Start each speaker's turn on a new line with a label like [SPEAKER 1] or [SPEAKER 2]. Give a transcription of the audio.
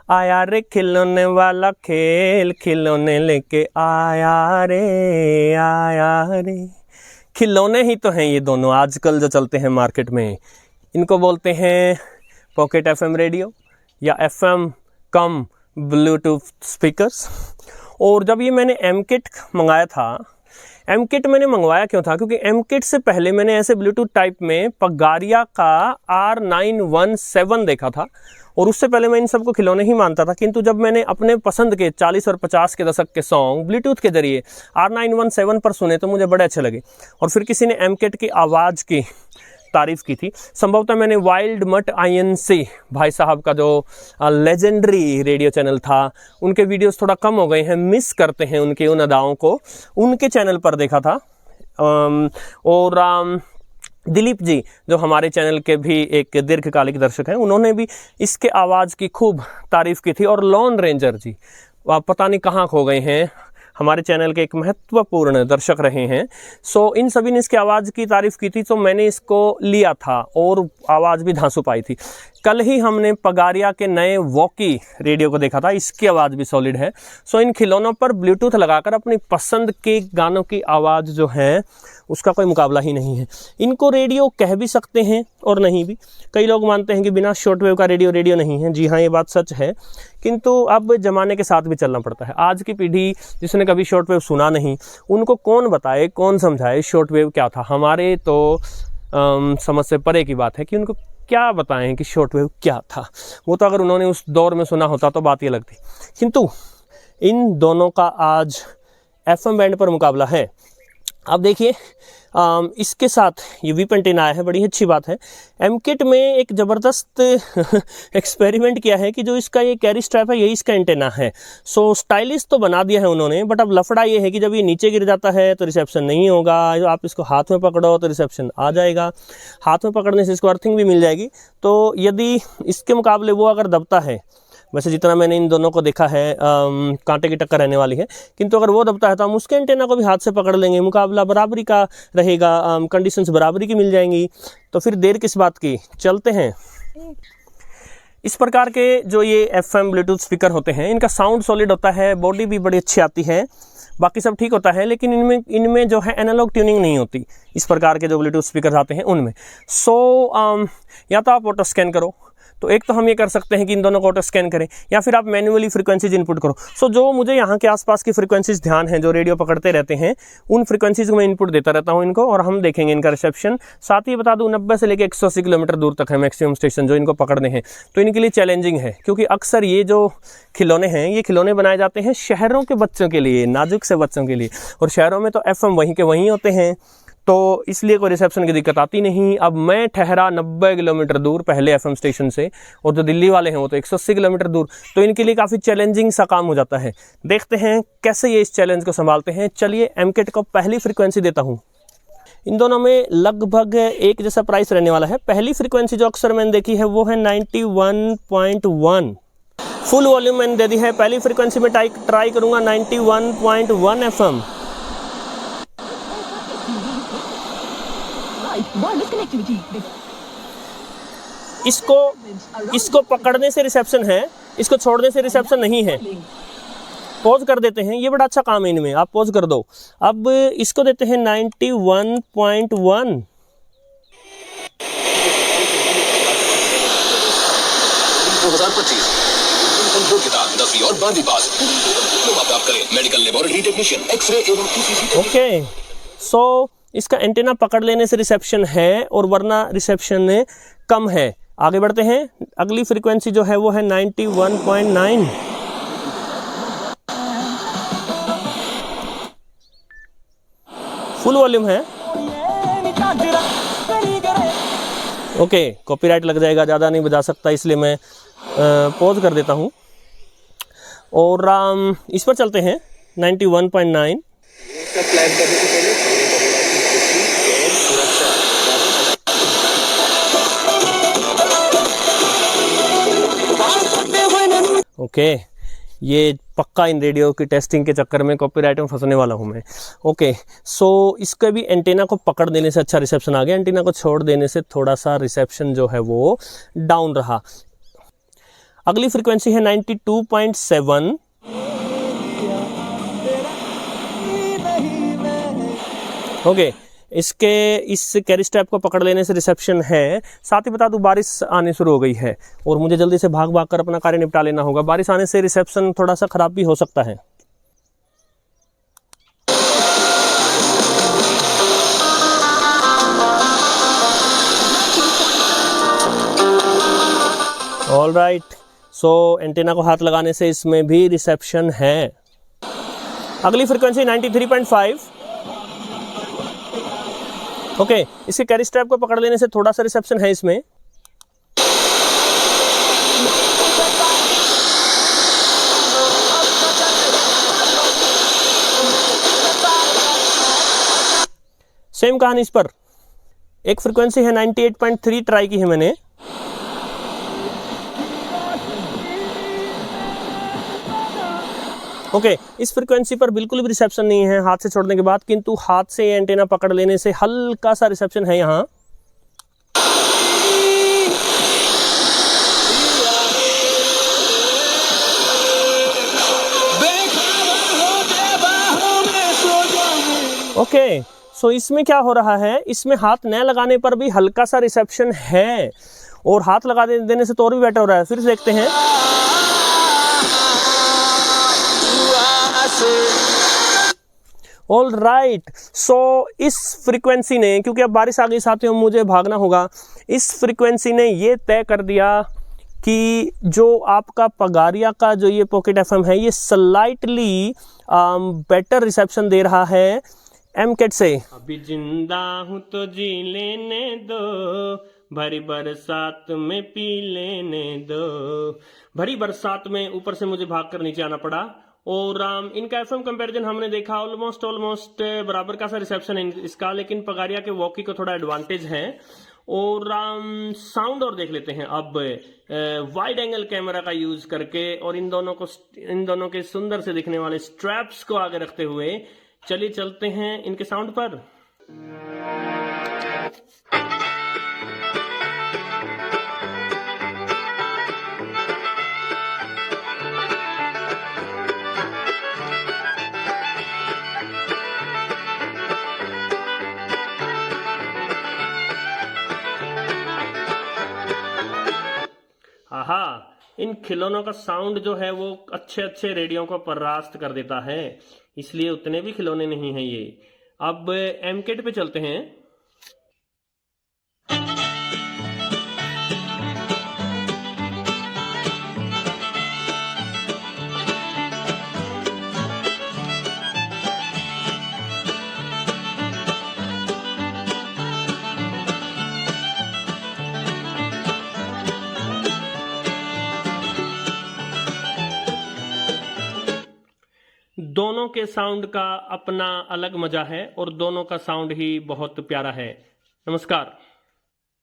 [SPEAKER 1] आया रे खिलौने वाला खेल, खिलौने लेके आया रे, आया रे। खिलौने ही तो हैं ये दोनों आजकल जो चलते हैं मार्केट में। इनको बोलते हैं पॉकेट एफएम रेडियो या एफएम कम ब्लूटूथ स्पीकर्स। और जब ये मैंने एम किट मंगाया था, एम किट मैंने मंगवाया क्यों था, क्योंकि एम किट से पहले मैंने ऐसे ब्लूटूथ टाइप में पगारिया का R917 देखा था और उससे पहले मैं इन सबको खिलौने ही मानता था। किंतु जब मैंने अपने पसंद के 40 और 50 के दशक के सॉन्ग ब्लूटूथ के जरिए R917 पर सुने तो मुझे बड़े अच्छे लगे। और फिर किसी ने एम किट की आवाज़ की तारीफ़ की थी। संभवतः मैंने वाइल्ड मट INC भाई साहब का जो लेजेंडरी रेडियो चैनल था, उनके वीडियोस थोड़ा कम हो गए हैं, मिस करते हैं उनके उन अदाओं को, उनके चैनल पर देखा था। और दिलीप जी जो हमारे चैनल के भी एक दीर्घकालिक दर्शक हैं, उन्होंने भी इसके आवाज़ की खूब तारीफ़ की थी। और लॉन रेंजर जी पता नहीं कहाँ खो गए हैं, हमारे चैनल के एक महत्वपूर्ण दर्शक रहे हैं। सो इन सभी ने इसकी आवाज़ की तारीफ़ की थी, तो मैंने इसको लिया था और आवाज़ भी धांसू पाई थी। कल ही हमने पगारिया के नए वॉकी रेडियो को देखा था, इसकी आवाज़ भी सॉलिड है। सो इन खिलौनों पर ब्लूटूथ लगाकर अपनी पसंद के गानों की आवाज़ जो है उसका कोई मुकाबला ही नहीं है। इनको रेडियो कह भी सकते हैं और नहीं भी। कई लोग मानते हैं कि बिना शॉर्टवेव का रेडियो रेडियो नहीं है। जी हाँ, ये बात सच है, किंतु अब ज़माने के साथ भी चलना पड़ता है। आज की पीढ़ी जिसने कभी शॉर्टवेव सुना नहीं, उनको कौन बताए, कौन समझाए शॉर्टवेव क्या था। हमारे तो समझ से परे की बात है कि उनको क्या बताएं कि शॉर्टवेव क्या था। वो तो अगर उन्होंने उस दौर में सुना होता तो बात ये लगती। किंतु इन दोनों का आज FM बैंड पर मुकाबला है। अब देखिए, इसके साथ ये वीप एंटीना आया है, बड़ी अच्छी बात है। एम किट में एक ज़बरदस्त एक्सपेरिमेंट किया है कि जो इसका ये कैरी स्ट्रैप है, यही इसका एंटीना है। सो स्टाइलिश तो बना दिया है उन्होंने, बट अब लफड़ा ये है कि जब ये नीचे गिर जाता है तो रिसेप्शन नहीं होगा। जो आप इसको हाथ में पकड़ो तो रिसेप्शन आ जाएगा, हाथ में पकड़ने से इसको अर्थिंग भी मिल जाएगी। तो यदि इसके मुकाबले वो अगर दबता है, वैसे जितना मैंने इन दोनों को देखा है कांटे की टक्कर रहने वाली है, किंतु अगर वो दबता है तो हम उसके एंटेना को भी हाथ से पकड़ लेंगे, मुकाबला बराबरी का रहेगा, कंडीशंस बराबरी की मिल जाएंगी। तो फिर देर किस बात की, चलते हैं। इस प्रकार के जो ये FM ब्लूटूथ स्पीकर होते हैं, इनका साउंड सॉलिड होता है, बॉडी भी बड़ी अच्छी आती है, बाकी सब ठीक होता है, लेकिन इनमें जो है एनालॉग ट्यूनिंग नहीं होती। इस प्रकार के जो ब्लूटूथ स्पीकर आते हैं उनमें या तो आप ऑटो स्कैन करो, तो एक तो हम ये कर सकते हैं कि इन दोनों को ऑटो स्कैन करें, या फिर आप मैन्युअली फ्रीक्वेंसीज इनपुट करो। सो जो मुझे यहाँ के आसपास की फ्रीक्वेंसीज ध्यान है, जो रेडियो पकड़ते रहते हैं, उन फ्रीक्वेंसीज को मैं इनपुट देता रहता हूँ इनको, और हम देखेंगे इनका रिसेप्शन। साथ ही बता दूँ 90 से लेकर 180 किलोमीटर दूर तक है मैक्सिमम स्टेशन जो इनको पकड़ने हैं। तो इनके लिए चैलेंजिंग है, क्योंकि अक्सर ये जो खिलौने हैं, ये खिलौने बनाए जाते हैं शहरों के बच्चों के लिए, नाजुक से बच्चों के लिए, और शहरों में तो FM वहीं के वहीं होते हैं, तो इसलिए कोई रिसेप्शन की दिक्कत आती नहीं। अब मैं ठहरा 90 किलोमीटर दूर पहले FM स्टेशन से, और जो दिल्ली वाले हैं वो तो 180 किलोमीटर दूर, तो इनके लिए काफ़ी चैलेंजिंग सा काम हो जाता है। देखते हैं कैसे ये इस चैलेंज को संभालते हैं। चलिए एम किट को पहली फ्रीक्वेंसी देता हूँ। इन दोनों में लगभग एक जैसा प्राइस रहने वाला है। पहली फ्रीक्वेंसी जो अक्सर मैंने देखी है वो है 91.1। फुल वॉल्यूम मैंने दे दी है। पहली फ्रीक्वेंसी में ट्राई करूँगा 91.1 FM। इसको पकड़ने से रिसेप्शन है, इसको छोड़ने से रिसेप्शन नहीं है। पॉज कर देते हैं, ये बड़ा अच्छा काम है इनमें, आप पॉज कर दो। अब इसको देते हैं 91.1। ओके, सो इसका एंटेना पकड़ लेने से रिसेप्शन है, और वरना रिसेप्शन कम है। आगे बढ़ते हैं। अगली फ्रीक्वेंसी जो है वो है 91.9। फुल वॉल्यूम है। ओके, कॉपीराइट लग जाएगा, ज़्यादा नहीं बजा सकता, इसलिए मैं पॉज कर देता हूँ और इस पर चलते हैं 91.9। ओके, ये पक्का इन रेडियो की टेस्टिंग के चक्कर में कॉपीराइट में फंसने वाला हूँ मैं। ओके, सो इसका भी एंटीना को पकड़ देने से अच्छा रिसेप्शन आ गया, एंटीना को छोड़ देने से थोड़ा सा रिसेप्शन जो है वो डाउन रहा। अगली फ्रीक्वेंसी है 92.7। ओके, इसके इस कैरी स्ट्रैप को पकड़ लेने से रिसेप्शन है। साथ ही बता दूं, बारिश आने शुरू हो गई है और मुझे जल्दी से भाग भाग कर अपना कार्य निपटा लेना होगा। बारिश आने से रिसेप्शन थोड़ा सा खराब भी हो सकता है। ऑल राइट, सो एंटेना को हाथ लगाने से इसमें भी रिसेप्शन है। अगली फ्रीक्वेंसी 93.5। ओके, इसके कैरी स्ट्रैप को पकड़ लेने से थोड़ा सा रिसेप्शन है इसमें। सेम कहानी इस पर। एक फ्रीक्वेंसी है 98.3, ट्राई की है मैंने। ओके, इस फ्रीक्वेंसी पर बिल्कुल भी रिसेप्शन नहीं है हाथ से छोड़ने के बाद, किंतु हाथ से एंटेना पकड़ लेने से हल्का सा रिसेप्शन है यहाँ। ओके, सो इसमें क्या हो रहा है, इसमें हाथ न लगाने पर भी हल्का सा रिसेप्शन है और हाथ लगा देने से तो और भी बेटर हो रहा है। फिर देखते हैं। ऑल राइट, सो इस फ्रीक्वेंसी ने, क्योंकि अब बारिश आ गई साथियों, मुझे भागना होगा, इस फ्रीक्वेंसी ने ये तय कर दिया कि जो आपका पगारिया का जो ये पॉकेट एफएम है, ये स्लाइटली बेटर रिसेप्शन दे रहा है एमकेट से। अभी जिंदा हूं तो जी लेने दो, भरी बरसात में पी लेने दो। भरी बरसात में ऊपर से मुझे भागकर नीचे आना पड़ा और इनका एफएम कंपैरिजन हमने देखा, ऑलमोस्ट बराबर का सा रिसेप्शन है इसका, लेकिन पगारिया के वॉकी को थोड़ा एडवांटेज है। और साउंड और देख लेते हैं अब वाइड एंगल कैमरा का यूज करके, और इन दोनों के सुंदर से दिखने वाले स्ट्रैप्स को आगे रखते हुए चलिए चलते हैं इनके साउंड पर। आहा, इन खिलौनों का साउंड जो है वो अच्छे रेडियो को परास्त कर देता है, इसलिए उतने भी खिलौने नहीं हैं ये। अब एमकेट पे चलते हैं। दोनों के साउंड का अपना अलग मजा है और दोनों का साउंड ही बहुत प्यारा है। नमस्कार।